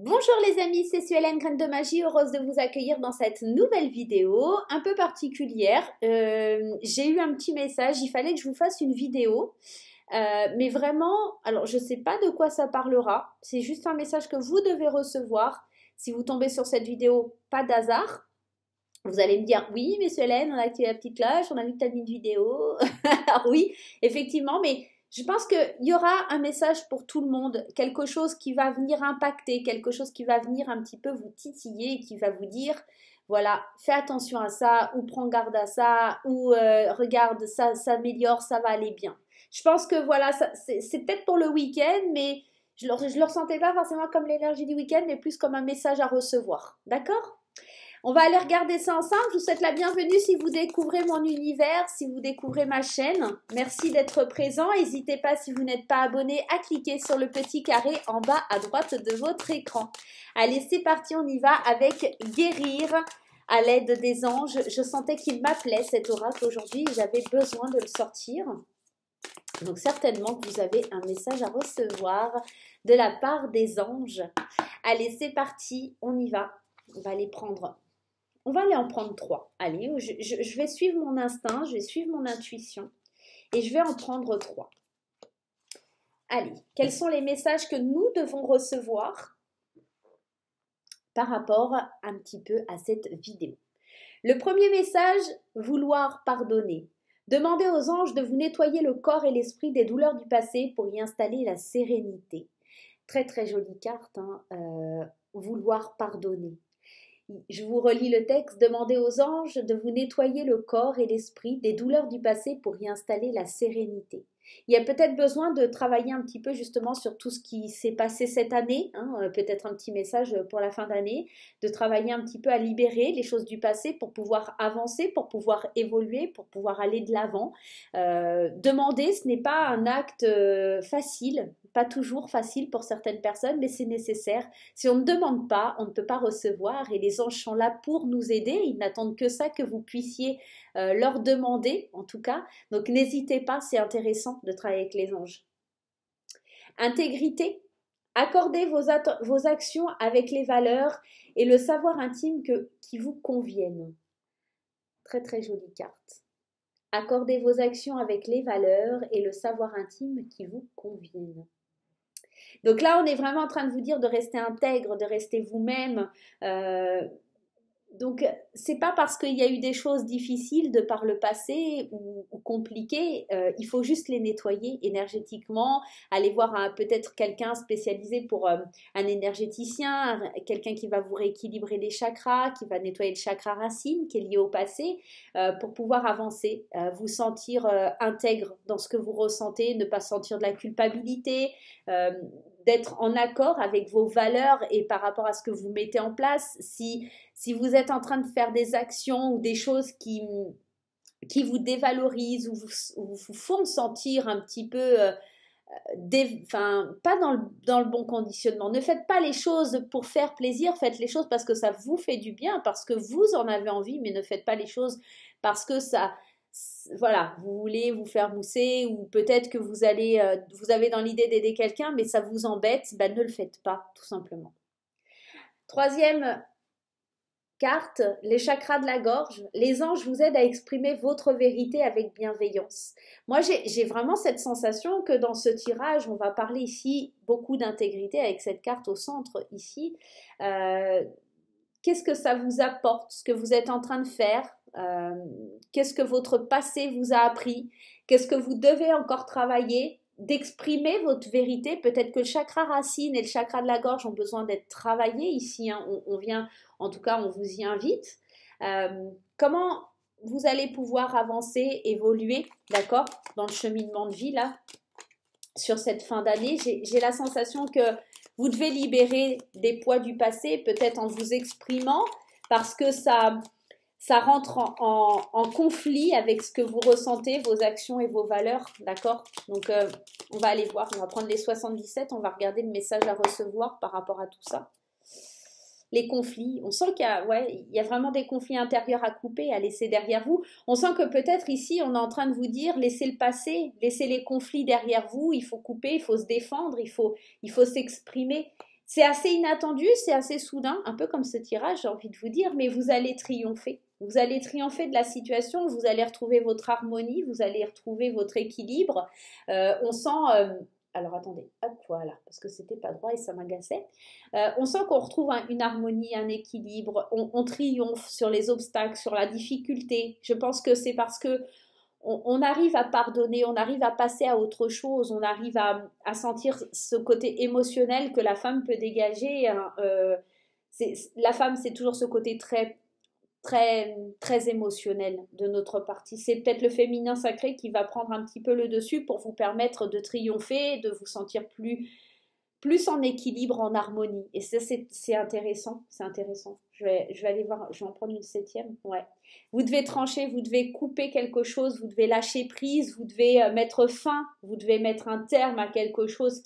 Bonjour les amis, c'est Suelen Graine de Magie, heureuse de vous accueillir dans cette nouvelle vidéo un peu particulière. J'ai eu un petit message, il fallait que je vous fasse une vidéo, mais vraiment, alors je ne sais pas de quoi ça parlera, c'est juste un message que vous devez recevoir. Si vous tombez sur cette vidéo, pas d'hasard. Vous allez me dire, oui, mais Suelen, on a activé la petite cloche, on a vu que tu as mis une vidéo. Alors oui, effectivement, mais je pense qu'il y aura un message pour tout le monde, quelque chose qui va venir impacter, quelque chose qui va venir un petit peu vous titiller, qui va vous dire, voilà, fais attention à ça, ou prends garde à ça, ou regarde, ça s'améliore, ça va aller bien. Je pense que voilà, c'est peut-être pour le week-end, mais je ne le ressentais pas forcément comme l'énergie du week-end, mais plus comme un message à recevoir. D'accord? On va aller regarder ça ensemble. Je vous souhaite la bienvenue si vous découvrez mon univers, si vous découvrez ma chaîne. Merci d'être présent. N'hésitez pas, si vous n'êtes pas abonné, à cliquer sur le petit carré en bas à droite de votre écran. Allez, c'est parti, on y va avec guérir à l'aide des anges. Je sentais qu'il m'appelait cet oracle aujourd'hui. J'avais besoin de le sortir. Donc certainement que vous avez un message à recevoir de la part des anges. Allez, c'est parti, on y va. On va aller en prendre 3. Allez, je vais suivre mon instinct, je vais suivre mon intuition et je vais en prendre 3. Allez, quels sont les messages que nous devons recevoir par rapport un petit peu à cette vidéo? Le premier message, vouloir pardonner. Demandez aux anges de vous nettoyer le corps et l'esprit des douleurs du passé pour y installer la sérénité. Très très jolie carte, hein, vouloir pardonner. Je vous relis le texte. Demandez aux anges de vous nettoyer le corps et l'esprit des douleurs du passé pour y installer la sérénité. Il y a peut-être besoin de travailler un petit peu justement sur tout ce qui s'est passé cette année, hein, peut-être un petit message pour la fin d'année, de travailler un petit peu à libérer les choses du passé pour pouvoir avancer, pour pouvoir évoluer, pour pouvoir aller de l'avant. Demander, ce n'est pas un acte facile, pas toujours facile pour certaines personnes, mais c'est nécessaire. Si on ne demande pas, on ne peut pas recevoir et les anges sont là pour nous aider. Ils n'attendent que ça, que vous puissiez leur demander, en tout cas. Donc n'hésitez pas, c'est intéressant de travailler avec les anges. Intégrité. Accordez vos actions avec les valeurs et le savoir intime qui vous conviennent. Très très jolie carte. Accordez vos actions avec les valeurs et le savoir intime qui vous conviennent. Donc là, on est vraiment en train de vous dire de rester intègre, de rester vous-même. Donc, c'est pas parce qu'il y a eu des choses difficiles de par le passé ou compliquées, il faut juste les nettoyer énergétiquement, aller voir peut-être quelqu'un spécialisé pour un énergéticien, quelqu'un qui va vous rééquilibrer les chakras, qui va nettoyer le chakra racine qui est lié au passé, pour pouvoir avancer, vous sentir intègre dans ce que vous ressentez, ne pas sentir de la culpabilité, d'être en accord avec vos valeurs et par rapport à ce que vous mettez en place. Si vous êtes en train de faire des actions ou des choses qui vous dévalorisent ou vous font sentir un petit peu, pas dans le bon conditionnement. Ne faites pas les choses pour faire plaisir, faites les choses parce que ça vous fait du bien, parce que vous en avez envie, mais ne faites pas les choses parce que ça... Voilà, vous voulez vous faire mousser ou peut-être que vous avez dans l'idée d'aider quelqu'un, mais ça vous embête, ben ne le faites pas, tout simplement. Troisième carte, les chakras de la gorge. Les anges vous aident à exprimer votre vérité avec bienveillance. Moi, j'ai vraiment cette sensation que dans ce tirage, on va parler ici beaucoup d'intégrité avec cette carte au centre ici. Qu'est-ce que ça vous apporte, ce que vous êtes en train de faire? Qu'est-ce que votre passé vous a appris? Qu'est-ce que vous devez encore travailler? D'exprimer votre vérité. Peut-être que le chakra racine et le chakra de la gorge ont besoin d'être travaillés ici, hein. On vient, en tout cas, on vous y invite. Comment vous allez pouvoir avancer, évoluer, d'accord, dans le cheminement de vie, là, sur cette fin d'année? J'ai la sensation que vous devez libérer des poids du passé, peut-être en vous exprimant, parce que ça rentre en conflit avec ce que vous ressentez, vos actions et vos valeurs, d'accord? Donc, on va aller voir, on va prendre les 77, on va regarder le message à recevoir par rapport à tout ça. Les conflits, on sent qu'il y a vraiment des conflits intérieurs à couper, à laisser derrière vous. On sent que peut-être ici, on est en train de vous dire, laissez le passé, laissez les conflits derrière vous, il faut couper, il faut se défendre, il faut s'exprimer. C'est assez inattendu, c'est assez soudain, un peu comme ce tirage, j'ai envie de vous dire, mais vous allez triompher. Vous allez triompher de la situation, vous allez retrouver votre harmonie, vous allez retrouver votre équilibre. On sent, alors attendez, hop, voilà, parce que c'était pas droit et ça m'agaçait. On sent qu'on retrouve une harmonie, un équilibre, on triomphe sur les obstacles, sur la difficulté. Je pense que c'est parce que on arrive à pardonner, on arrive à passer à autre chose, on arrive à sentir ce côté émotionnel que la femme peut dégager. Hein. La femme, c'est toujours ce côté très, très, très émotionnel de notre partie. C'est peut-être le féminin sacré qui va prendre un petit peu le dessus pour vous permettre de triompher, de vous sentir plus en équilibre, en harmonie. Et ça, c'est intéressant, c'est intéressant. Je vais aller voir, je vais en prendre une septième. Ouais. Vous devez trancher, vous devez couper quelque chose, vous devez lâcher prise, vous devez mettre fin, vous devez mettre un terme à quelque chose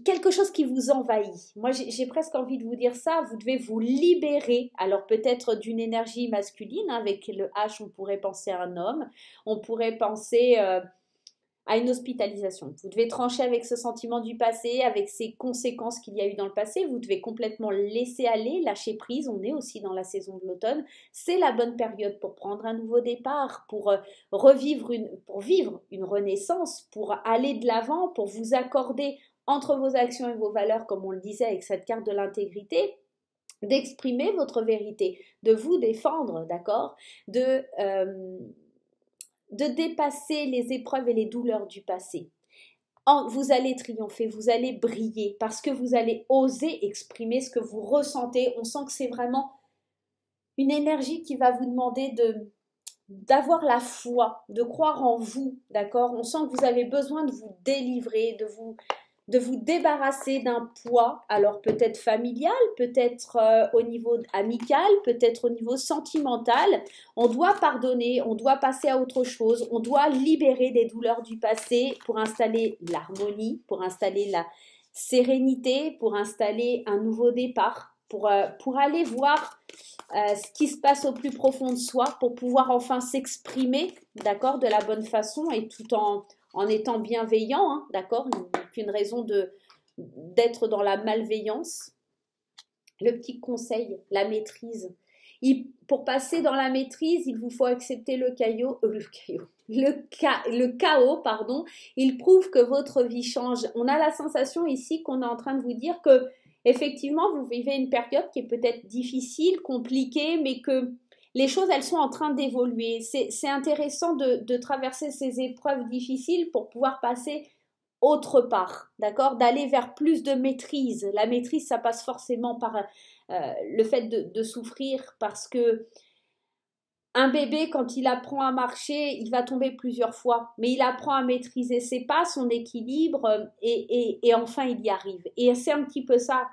quelque chose qui vous envahit. Moi, j'ai presque envie de vous dire ça. Vous devez vous libérer. Alors peut-être d'une énergie masculine. Hein, avec le H, on pourrait penser à un homme. On pourrait penser à une hospitalisation. Vous devez trancher avec ce sentiment du passé, avec ces conséquences qu'il y a eu dans le passé. Vous devez complètement laisser aller, lâcher prise. On est aussi dans la saison de l'automne. C'est la bonne période pour prendre un nouveau départ, pour pour vivre une renaissance, pour aller de l'avant, pour vous accorder entre vos actions et vos valeurs, comme on le disait avec cette carte de l'intégrité, d'exprimer votre vérité, de vous défendre, d'accord, de dépasser les épreuves et les douleurs du passé. Vous allez triompher, vous allez briller parce que vous allez oser exprimer ce que vous ressentez. On sent que c'est vraiment une énergie qui va vous demander d'avoir la foi, de croire en vous, d'accord? On sent que vous avez besoin de vous délivrer, de vous débarrasser d'un poids, alors peut-être familial, peut-être au niveau amical, peut-être au niveau sentimental. On doit pardonner, on doit passer à autre chose, on doit libérer des douleurs du passé pour installer l'harmonie, pour installer la sérénité, pour installer un nouveau départ, pour aller voir ce qui se passe au plus profond de soi, pour pouvoir enfin s'exprimer, d'accord, de la bonne façon et tout en étant bienveillant, hein, d'accord, aucune raison d'être dans la malveillance. Le petit conseil, la maîtrise. Pour passer dans la maîtrise, il vous faut accepter le chaos, pardon. Il prouve que votre vie change. On a la sensation ici qu'on est en train de vous dire que effectivement, vous vivez une période qui est peut-être difficile, compliquée, mais que les choses, elles sont en train d'évoluer. C'est intéressant de traverser ces épreuves difficiles pour pouvoir passer autre part, d'accord? D'aller vers plus de maîtrise. La maîtrise, ça passe forcément par le fait de souffrir parce que un bébé, quand il apprend à marcher, il va tomber plusieurs fois, mais il apprend à maîtriser ses pas, son équilibre, et enfin il y arrive. Et c'est un petit peu ça,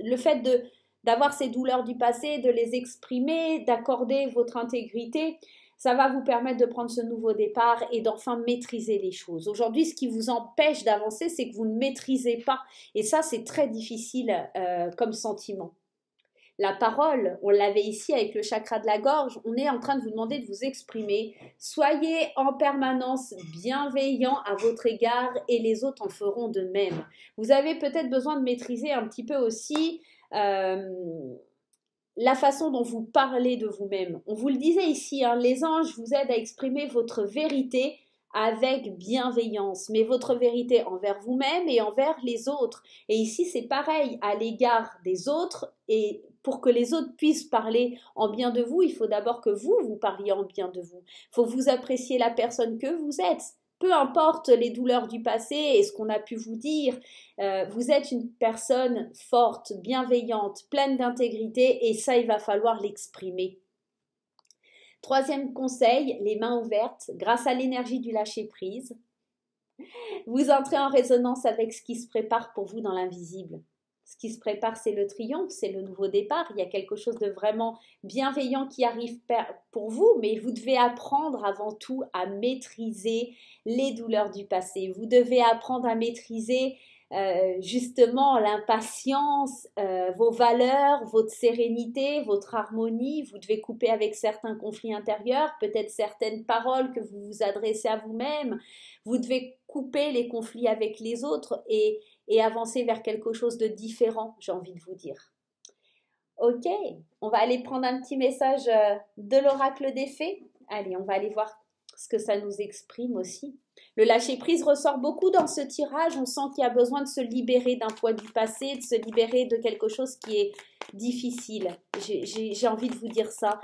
le fait d'avoir ces douleurs du passé, de les exprimer, d'accorder votre intégrité, ça va vous permettre de prendre ce nouveau départ et d'enfin maîtriser les choses. Aujourd'hui, ce qui vous empêche d'avancer, c'est que vous ne maîtrisez pas. Et ça, c'est très difficile comme sentiment. La parole, on l'avait ici avec le chakra de la gorge, on est en train de vous demander de vous exprimer. Soyez en permanence bienveillant à votre égard et les autres en feront de même. Vous avez peut-être besoin de maîtriser un petit peu aussi la façon dont vous parlez de vous-même. On vous le disait ici, hein, les anges vous aident à exprimer votre vérité avec bienveillance, mais votre vérité envers vous-même et envers les autres. Et ici, c'est pareil, à l'égard des autres, et pour que les autres puissent parler en bien de vous, il faut d'abord que vous parliez en bien de vous. Il faut que vous appréciez la personne que vous êtes. Peu importe les douleurs du passé et ce qu'on a pu vous dire, vous êtes une personne forte, bienveillante, pleine d'intégrité et ça, il va falloir l'exprimer. Troisième conseil, les mains ouvertes, grâce à l'énergie du lâcher-prise, vous entrez en résonance avec ce qui se prépare pour vous dans l'invisible. Ce qui se prépare, c'est le triomphe, c'est le nouveau départ. Il y a quelque chose de vraiment bienveillant qui arrive pour vous, mais vous devez apprendre avant tout à maîtriser les douleurs du passé. Vous devez apprendre à maîtriser justement l'impatience, vos valeurs, votre sérénité, votre harmonie. Vous devez couper avec certains conflits intérieurs, peut-être certaines paroles que vous vous adressez à vous-même. Vous devez couper les conflits avec les autres et et avancer vers quelque chose de différent, j'ai envie de vous dire. Ok, on va aller prendre un petit message de l'oracle des fées. Allez, on va aller voir ce que ça nous exprime aussi. Le lâcher-prise ressort beaucoup dans ce tirage. On sent qu'il y a besoin de se libérer d'un poids du passé, de se libérer de quelque chose qui est difficile. J'ai envie de vous dire ça.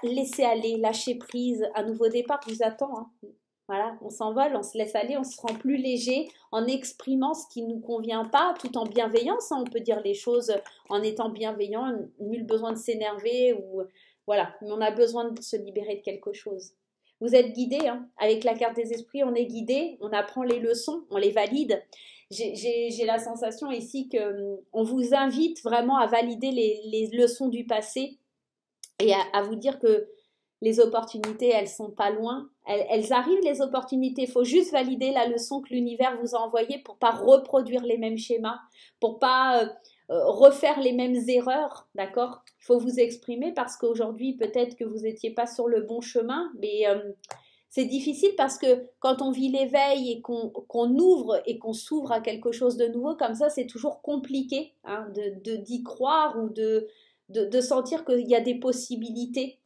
Laissez aller, lâcher prise. Un nouveau départ vous attend. Hein. Voilà, on s'envole, on se laisse aller, on se rend plus léger en exprimant ce qui ne nous convient pas, tout en bienveillance. Hein, on peut dire les choses en étant bienveillant, nul besoin de s'énerver ou voilà, mais on a besoin de se libérer de quelque chose. Vous êtes guidé, hein, avec la carte des esprits, on est guidé, on apprend les leçons, on les valide. J'ai la sensation ici qu'on vous invite vraiment à valider les leçons du passé et à vous dire que les opportunités, elles sont pas loin. Elles arrivent, les opportunités. Il faut juste valider la leçon que l'univers vous a envoyée pour pas reproduire les mêmes schémas, pour pas refaire les mêmes erreurs, d'accord? Il faut vous exprimer parce qu'aujourd'hui, peut-être que vous n'étiez pas sur le bon chemin, mais c'est difficile parce que quand on vit l'éveil et qu'on ouvre et qu'on s'ouvre à quelque chose de nouveau, comme ça, c'est toujours compliqué hein, d'y croire ou de sentir qu'il y a des possibilités.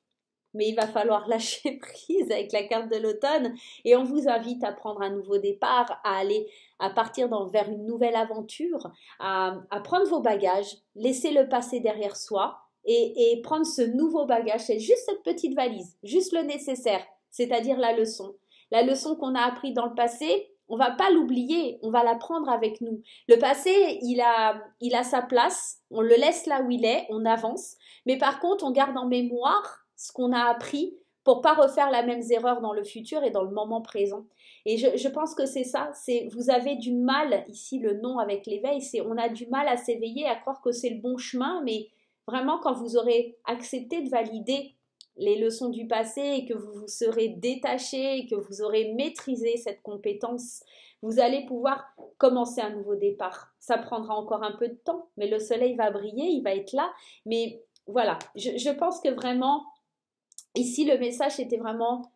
Mais il va falloir lâcher prise avec la carte de l'automne et on vous invite à prendre un nouveau départ, à partir vers une nouvelle aventure, à prendre vos bagages, laisser le passé derrière soi et prendre ce nouveau bagage, c'est juste cette petite valise, juste le nécessaire, c'est-à-dire la leçon. La leçon qu'on a apprise dans le passé, on va pas l'oublier, on va la prendre avec nous. Le passé, il a sa place, on le laisse là où il est, on avance, mais par contre, on garde en mémoire ce qu'on a appris pour pas refaire la même erreur dans le futur et dans le moment présent. Et je pense que c'est ça, vous avez du mal, ici le nom avec l'éveil, on a du mal à s'éveiller, à croire que c'est le bon chemin, mais vraiment quand vous aurez accepté de valider les leçons du passé et que vous vous serez détaché et que vous aurez maîtrisé cette compétence, vous allez pouvoir commencer un nouveau départ. Ça prendra encore un peu de temps, mais le soleil va briller, il va être là, mais voilà, je pense que vraiment ici, le message était vraiment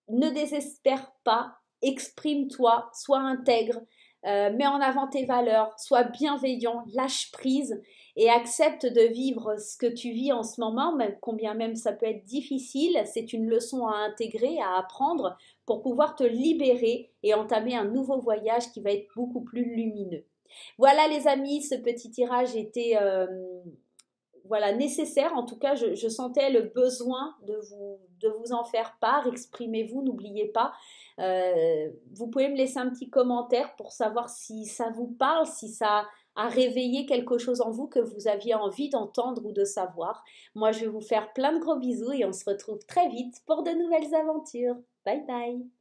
ne désespère pas, exprime-toi, sois intègre, mets en avant tes valeurs, sois bienveillant, lâche prise et accepte de vivre ce que tu vis en ce moment, même combien même ça peut être difficile. C'est une leçon à intégrer, à apprendre pour pouvoir te libérer et entamer un nouveau voyage qui va être beaucoup plus lumineux. Voilà les amis, ce petit tirage était voilà, nécessaire. En tout cas, je sentais le besoin de vous en faire part. Exprimez-vous, n'oubliez pas. Vous pouvez me laisser un petit commentaire pour savoir si ça vous parle, si ça a réveillé quelque chose en vous que vous aviez envie d'entendre ou de savoir. Moi, je vais vous faire plein de gros bisous et on se retrouve très vite pour de nouvelles aventures. Bye bye!